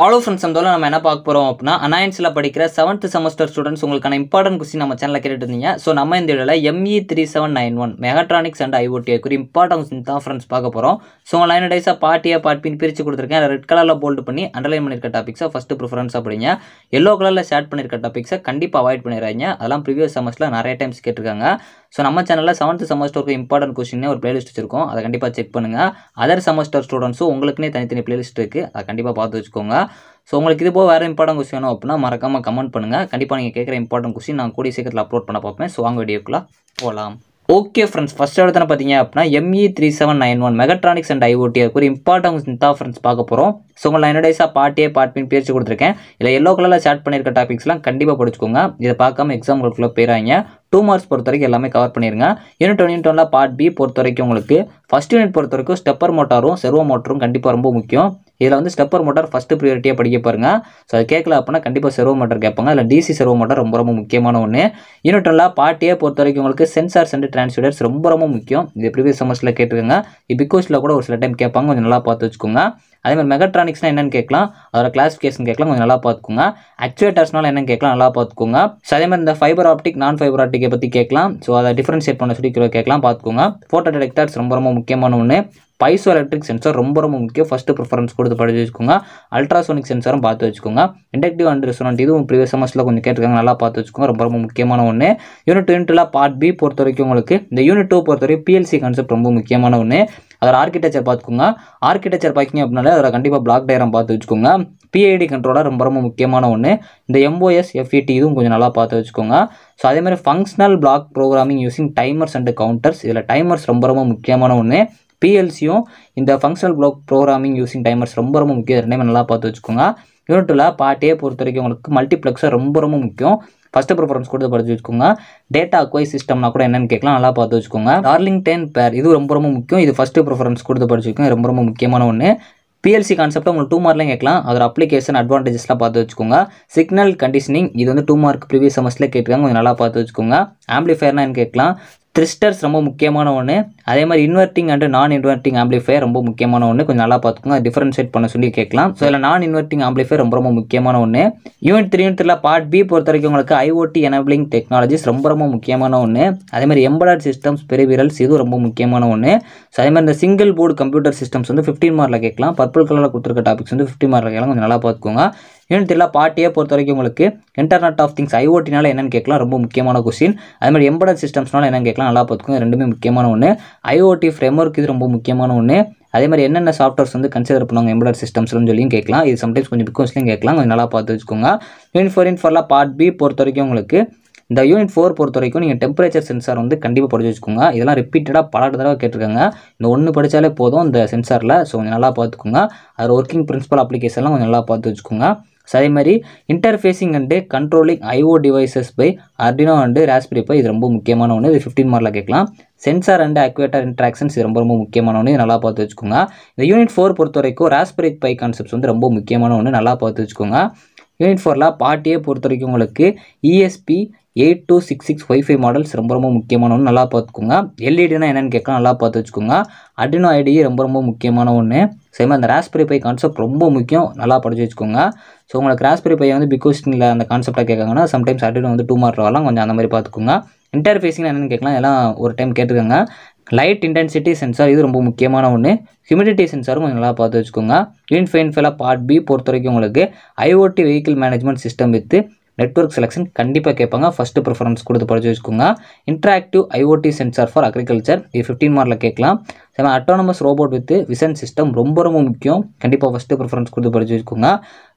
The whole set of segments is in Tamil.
ஆலோ ஃப்ரெண்ட்ஸ் நம்மள நம்ம என்ன பார்க்க போகிறோம் அப்படின்னா அனாயன்ஸில் படிக்கிற 7th செமஸ்டர் ஸ்டூடெண்ட்ஸ் உங்களுக்கான இம்பார்ட்டன்ட் கொஸ்டின் நம்ம சேனலில் கேட்டுட்டு இருந்தீங்க. ஸோ நம்ம இந்த வீடியோவில் ME3791 மெகாட்ரானிக்ஸ் அண்ட் ஐஓடி குறி இம்பார்ட்டன்ட் கொஸ்டின் தான் ஃப்ரெண்ட்ஸ் பார்க்க போகிறோம். ஸோ உங்கள் 9 டேஸாக பார்ட்டியாக பார்ட்பின்னு பிரித்து கொடுத்துருக்கேன். ரெட் கலரில் போல்டு பண்ணி அண்டர்லைன் பண்ணியிருக்க டாபிக்ஸை ஃபஸ்ட்டு ப்ரிஃபரன்ஸாக படிங்க. எல்லோ கலரில் ஷேட் பண்ணியிருக்க டாபிக்ஸை கண்டிப்பாக அவாய்ட் பண்ணிடுறாங்க. அதெல்லாம் ப்ரீவியஸ் செமஸ்டரில் நிறைய டைம்ஸ் கேட்டிருக்காங்க. ஸோ நம்ம சேனலில் 7th செமஸ்டருக்கு இம்பார்ட்டன்ட் கொஸ்டின் ஒரு பிளேலிஸ்ட் வச்சிருக்கோம். அதை கண்டிப்பாக செக் பண்ணுங்கள். அதர் செமஸ்டர் ஸ்டூடெண்ட்ஸும் உங்களுக்குனே தனித்தனி பிளேலிஸ்ட் இருக்குது. அதை கண்டிப்பாக பார்த்து வச்சுக்கோங்க. ஸோ உங்களுக்கு இது போக வேறு இம்பார்ட்டன்ட் கொஸ்டின் வேணும் அப்படின்னா மறக்காமல் கமெண்ட் பண்ணுங்கள். கண்டிப்பாக நீங்கள் கேட்குற இம்பார்ட்டன்ட் கொஸ்டின் நான் கூடிய சீக்கிரத்தில் அப்லோட் பண்ண பார்ப்பேன். ஸோ வாங்க வீடியோக்குள்ளே போகலாம். ஓகே ஃப்ரெண்ட்ஸ், ஃபஸ்ட் இடத்துல பார்த்தீங்க அப்படின்னா ME3791 மெகாட்ரானிக்ஸ் அண்ட் ஐஓடி ஒரு இம்பார்ட்டன்ட் கொஸ்டின் தான் ஃப்ரெண்ட்ஸ் பார்க்க போகிறோம். ஸோ உங்களை 9 டேஸாக பார்ட்பின்னு பிரித்து கொடுத்துருக்கேன். இல்லை எல்லோ கலரில் ஷேட் பண்ணியிருக்க டாபிக்ஸ்லாம் கண்டிப்பாக படிச்சுக்கோங்க. இதை பார்க்காம எக்ஸாம் குரூப்பில் போயிடாங்க. 2 மார்க்ஸ் பொறுத்த வரைக்கும் எல்லாமே கவர் பண்ணிடுங்க. யூனிட் 1 பார்ட் பி பொறுத்த வரைக்கும் உங்களுக்கு ஃபஸ்ட் யூனிட் பொறுத்த வரைக்கும் ஸ்டெப்பர் மோட்டாரும் செர்வோ மோட்டரும் கண்டிப்பாக ரொம்ப முக்கியம். இதில் வந்து ஸ்டெப்பர் மோட்டார் ஃபஸ்ட்டு ப்ரியாரிட்டியாக படிக்க பாருங்க. ஸோ அது கேட்கல அப்படின்னா கண்டிப்பாக செர்வோ மோட்டார் கேட்பாங்க. இல்லை டிசி செர்வோ மோட்டார் ரொம்ப முக்கியமான ஒன்று. யூனிட் 1 பார்ட் ஏ பொறுத்த வரைக்கும் உங்களுக்கு சென்சார்ஸ் அண்ட் டிரான்ஸ்மிட்டர்ஸ் ரொம்ப முக்கியம். இது ப்ரீவியஸ் செமஸ்டரில் கேட்டுருக்காங்க. பிகாஸில் கூட ஒரு சில டைம் கேட்பாங்க. கொஞ்சம் நல்லா பார்த்து வச்சுக்கோங்க. அதேமாதிரி மெகாட்ரானிக்ஸ்னால் என்னென்னு கேட்கலாம், அதோட கிளாஸிஃபிகேஷன் கேட்கலாம், கொஞ்சம் நல்லா பார்த்துக்கோங்க. ஆக்சுவேட்டர்ஸ்னால என்னென்னு கேட்கலாம், நல்லா பார்த்துக்கோங்க. ஸோ அதேமாதிரி இந்த ஃபைபர் ஆப்டிக் நான் ஃபைபர் ஆப்டிக்கை பற்றி கேட்கலாம். ஸோ அதை டிஃபரன்ஷியேட் பண்ண சொல்லி கேட்கலாம், பார்த்துக்கோங்க. ஃபோட்டோ டிடெக்டர்ஸ் ரொம்ப முக்கியமான ஒன்று. பைசோ எலக்ட்ரிக் சென்சார் ரொம்ப முக்கியம். ஃபஸ்ட்டு ப்ரிஃபரன்ஸ் கொடுத்து படிச்சு வச்சுக்கோங்க. அல்ட்ராசோனிக் சென்சாரும் பார்த்து வச்சுக்கோங்க. இண்டக்டிவ் அண்ட் ரெசோனன்ட் இதுவும் ப்ரீவியஸ் செமஸ்டரில் கொஞ்சம் கேட்டிருக்காங்க, நல்லா பார்த்து வச்சுக்கோங்க. ரொம்ப முக்கியமான ஒன்று. யூனிட் 2 பார்ட் பி பொறுத்த வரைக்கும் உங்களுக்கு இந்த யூனிட் 2 பொறுத்த வரைக்கும் பிஎல்சி கான்செப்ட் ரொம்ப முக்கியமான ஒன்று. அதோட ஆர்கிடெக்சர் பார்த்துக்கோங்க. ஆர்கிடெக்சர் பார்க்கிங்க அப்படின்னாலே அதில் கண்டிப்பாக பிளாக் டயக்ராம் பார்த்து வச்சுக்கோங்க. பிஐடி கண்ட்ரோலர் ரொம்ப முக்கியமான ஒன்று. இந்த MOS FET இதுவும் கொஞ்சம் நல்லா பார்த்து வச்சுக்கோங்க. ஸோ அதேமாதிரி functional block programming using timers and counters, இதில் டைமர்ஸ் ரொம்ப முக்கியமான ஒன்று. பிஎல்சியும் இந்த functional block programming using timers ரொம்ப முக்கியம். ரெண்டுமே நல்லா பார்த்து வச்சுக்கோங்க. யூனிட்டில் பார்ட் ஏ பொறுத்த வரைக்கும் உங்களுக்கு மல்டிப்ளெக்ஸர் ரொம்ப முக்கியம். ஃபஸ்ட்டு ப்ரிஃபரன்ஸ் கொடுத்து படிச்சு வச்சுக்கோங்க. டேட்டா அக்வைஸ் சிஸ்டம்னா கூட என்னென்னு கேட்கலாம், நல்லா பார்த்து வச்சுக்கோங்க. டார்லிங்டன் பேர் இது ரொம்ப முக்கியம். இது ஃபஸ்ட்டு ப்ரிஃபரன்ஸ் கொடுத்து படிச்சு வச்சுக்கோங்க. ரொம்ப முக்கியமான ஒன்று. பிஎல்சி கான்செப்ட் உங்களுக்கு 2 மார்க்லையும் கேட்கலாம். அதோட அப்ளிகேஷன் அட்வான்டேஜஸ்லாம் பார்த்து வச்சுக்கோங்க. சிக்னல் கண்டிஷனிங் இது வந்து 2 மார்க் ப்ரீவியஸ் செமஸ்டரில் கேட்டிருக்காங்க, கொஞ்சம் நல்லா பார்த்து வச்சுக்கோங்க. ஆம்பிளிஃபயர்னா என்ன கேட்கலாம். த்ரிஸ்டர்ஸ் ரொம்ப முக்கியமான ஒன்று. அதே மாதிரி இன்வெர்ட்டிங் அண்ட் நான் இன்வெர்ட்டிங் ஆம்பிளிஃபயர் ரொம்ப முக்கியமான ஒன்று. கொஞ்சம் நல்லா பார்த்துக்கோங்க. டிஃபரன்ஷியேட் பண்ண சொல்லி கேட்கலாம். ஸோ இதில் நான் இன்வெர்ட்டிங் ஆம்பிளிஃபயர் ரொம்ப முக்கியமான ஒன்று. யூனிட் 3 பார்ட் பி பொறுத்த வரைக்கும் உங்களுக்கு ஐஓடி எனபிளிங் டெக்னாலஜிஸ் ரொம்ப முக்கியமான ஒன்று. அதே மாதிரி எம்படட் சிஸ்டம்ஸ் பெரிவிரல்ஸ் இது ரொம்ப முக்கியமான ஒன்று. ஸோ அதே மாதிரி இந்த சிங்கிள் போர்டு கம்ப்யூட்டர் சிஸ்டம்ஸ் வந்து 15 மார்க்கில் கேட்கலாம். பர்பிள் கலரில் கொடுத்துருக்க டாபிக்ஸ் வந்து 15 மார்க்கில் கேட்கலாம், கொஞ்சம் நல்லா பார்த்துக்கோங்க. யூனிட் 3 பார்ட் ஏ பொறுத்த வரைக்கும் உங்களுக்கு இன்டர்நெட் ஆஃப் திங்ஸ் ஐஓடினால என்னென்னு கேட்கலாம், ரொம்ப முக்கியமான கொஸ்டின். அதே மாதிரி எம்படட் சிஸ்டம்ஸ்னால என்னென்னு கேட்கலாம், நல்லா பார்த்துக்கோங்க. ரெண்டுமே முக்கியமான ஒன்று. ஐஓடி ஃப்ரேம்வொர்க் இது ரொம்ப முக்கியமான ஒன்று. அதே மாதிரி என்னென்ன சாஃப்ட்வேர்ஸ் வந்து கன்சிடர் பண்ணுவாங்க எம்படட் சிஸ்டம்ஸ்னு சொல்லியும் கேட்கலாம். இது சம்டைம்ஸ் கொஞ்சம் பிகாஸ்லையும் கேட்கலாம், கொஞ்சம் நல்லா பார்த்து வச்சுக்கோங்க. யூனிட் 4 பார்ட் பி பொறுத்த வரைக்கும் உங்களுக்கு இந்த யூனிட் 4 பொறுத்த வரைக்கும் நீங்கள் டெம்பரேச்சர் சென்சார் வந்து கண்டிப்பாக படிச்சு வச்சுக்கோங்க. இதெல்லாம் ரிப்பீட்டடாக பல தடவை கேட்டிருக்காங்க. இந்த ஒன்று படித்தாலே போதும் இந்த சென்சாரில். ஸோ கொஞ்சம் நல்லா பார்த்துக்கோங்க. அது ஒர்க்கிங் பிரின்சிபல் அப்ளிகேஷன்லாம் கொஞ்சம் நல்லா பார்த்து வச்சுக்கோங்க. ஸோ அதே மாதிரி interfacing and controlling IO devices by Arduino and Raspberry Pi இது ரொம்ப முக்கியமான ஒன்று. இது 15 மார்க்கில் கேட்கலாம். சென்சார் அண்ட் ஆக்வேட்டர் இன்ட்ராக்ஷன்ஸ் இது ரொம்ப முக்கியமான ஒன்று. இது நல்லா பார்த்து வச்சுக்கோங்க. இந்த யூனிட் 4 பொறுத்த வரைக்கும் ராஸ்பெரி பை கான்செப்ட்ஸ் வந்து ரொம்ப முக்கியமான ஒன்று, நல்லா பார்த்து வச்சுக்கோங்க. யூனிட் 4 பார்ட் ஏ பொறுத்த வரைக்கும் உங்களுக்கு ESP8266 வைஃபை மாடல்ஸ் ரொம்ப முக்கியமான ஒன்று, நல்லா பார்த்துக்கோங்க. எல்இடினா என்னென்னு கேட்கலாம், நல்லா பார்த்து வச்சுக்கோங்க. அர்டினோ ஐடிஇ ரொம்ப முக்கியமான ஒன்று. சேம் அந்த ராஸ்பெரி பை கான்செப்ட் ரொம்ப முக்கியம், நல்லா படிச்சு வச்சுக்கோங்க. ஸோ உங்களுக்கு ராஸ்பெரி பை வந்து பிகாஸ்டிங்கில் அந்த கான்செப்டாக கேட்காங்கன்னா சம்டைம்ஸ் அர்டினோ வந்து 2 மார்க் வரலாம், கொஞ்சம் அந்த மாதிரி பார்த்துக்கோங்க. இன்டர்ஃபேஸிங் என்னென்னு கேட்கலாம், எல்லாம் ஒரு டைம் கேட்டிருக்காங்க. லைட் இன்டென்சிட்டி சென்சார் இது ரொம்ப முக்கியமான ஒன்று. ஹியூமிடிட்டி சென்சாரும் கொஞ்சம் நல்லா பார்த்து வச்சுக்கோங்க. யூனிட் 5 பார்ட் பி பொறுத்த வரைக்கும் உங்களுக்கு IoT vehicle management system with network selection கண்டிப்பாக கேட்பாங்க. ஃபஸ்ட்டு ப்ரிஃபரன்ஸ் கொடுத்து படிச்சு வச்சுக்கோங்க. Interactive IoT sensor for agriculture இது 15 மார்க்கில் கேட்கலாம். Autonomous robot with vision system ரொம்ப முக்கியம். கண்டிப்பாக ஃபஸ்ட்டு ப்ரிஃபரன்ஸ் கொடுத்து படிச்சு வச்சுக்கோங்க.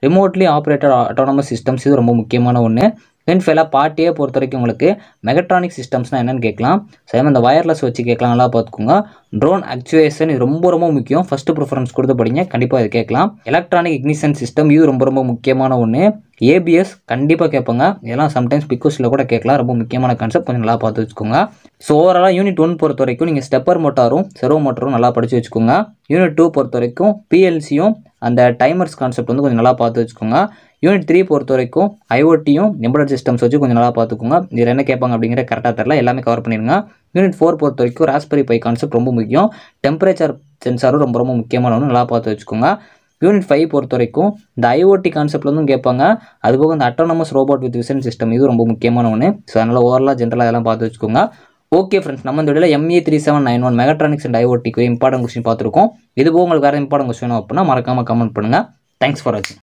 ரிமோட்லி ஆப்ரேட்டட் அட்டானமஸ் சிஸ்டம்ஸ் இது ரொம்ப முக்கியமான ஒன்று. யூனிட் 5 பார்ட் ஏ பொறுத்த வரைக்கும் உங்களுக்கு மெகாட்ரானிக் சிஸ்டம்ஸ்னால் என்னென்னு கேட்கலாம். சேம் இந்த வயர்லெஸ் வச்சு கேட்கலாம், நல்லா பார்த்துக்கோங்க. ட்ரோன் ஆக்சுவேஷன் இது ரொம்ப முக்கியம். ஃபஸ்ட்டு ப்ரிஃபரன்ஸ் கொடுத்து படிங்க, கண்டிப்பாக இது கேட்கலாம். எலக்ட்ரானிக் இக்னிஷன் சிஸ்டம் இது ரொம்ப முக்கியமான ஒன்று. ஏபிஎஸ் கண்டிப்பாக கேட்பாங்க. இதெல்லாம் சம்டைம்ஸ் பிகாஸில் கூட கேட்கலாம், ரொம்ப முக்கியமான கான்செப்ட், கொஞ்சம் நல்லா பார்த்து வச்சுக்கோங்க. ஸோ ஓவராலாக யூனிட் 1 பொறுத்த வரைக்கும் நீங்கள் ஸ்டெப்பர் மோட்டாரும் செர்வோ மோட்டரும் நல்லா படித்து வச்சுக்கோங்க. யூனிட் 2 பொறுத்த வரைக்கும் பிஎல்சியும் அந்த டைமர்ஸ் கான்செப்ட் வந்து கொஞ்சம் நல்லா பார்த்து வச்சுக்கோங்க. யூனிட் 3 பொறுத்த வரைக்கும் ஐஓடியும் எம்படட் சிஸ்டம்ஸ் வச்சு கொஞ்சம் நல்லா பார்த்துக்கோங்க. இதில் என்ன கேட்பாங்க அப்படிங்கிற கரெக்டாக தெரியல, எல்லாமே கவர் பண்ணிடுங்க. யூனிட் 4 பொறுத்த வரைக்கும் ராஸ்பெரி பை கான்செப்ட் ரொம்ப முக்கியம். டெம்பரேச்சர் சென்சாரும் ரொம்ப முக்கியமான ஒன்று, நல்லா பார்த்து வச்சுக்கோங்க. யூனிட் 5 பொறுத்த வரைக்கும் இந்த ஐஓடி கான்செப்ட்லேருந்தும் கேட்பாங்க. அதுபோக இந்த autonomous robot with vision system இது ரொம்ப முக்கியமான ஒன்று. ஸோ அதனால் ஓவராலாக ஜென்ரலாக அதெல்லாம் பார்த்து வச்சுக்கோங்க. ஓகே ஃப்ரெண்ட்ஸ், நம்ம இந்த வீடியோவில் ME3791 மெகாட்ரானிக்ஸ் அண்ட் ஐஓடிக்கு இம்பார்ட்டன்ட் கொஸ்டின் பார்த்துருக்கோம். இது போக உங்களுக்கு வேறு இம்பார்ட்டன்ட் கொஸ்டின் அப்படின்னா மறக்காமல் கமெண்ட் பண்ணுங்கள். தேங்க்ஸ் ஃபார் வாட்சிங்.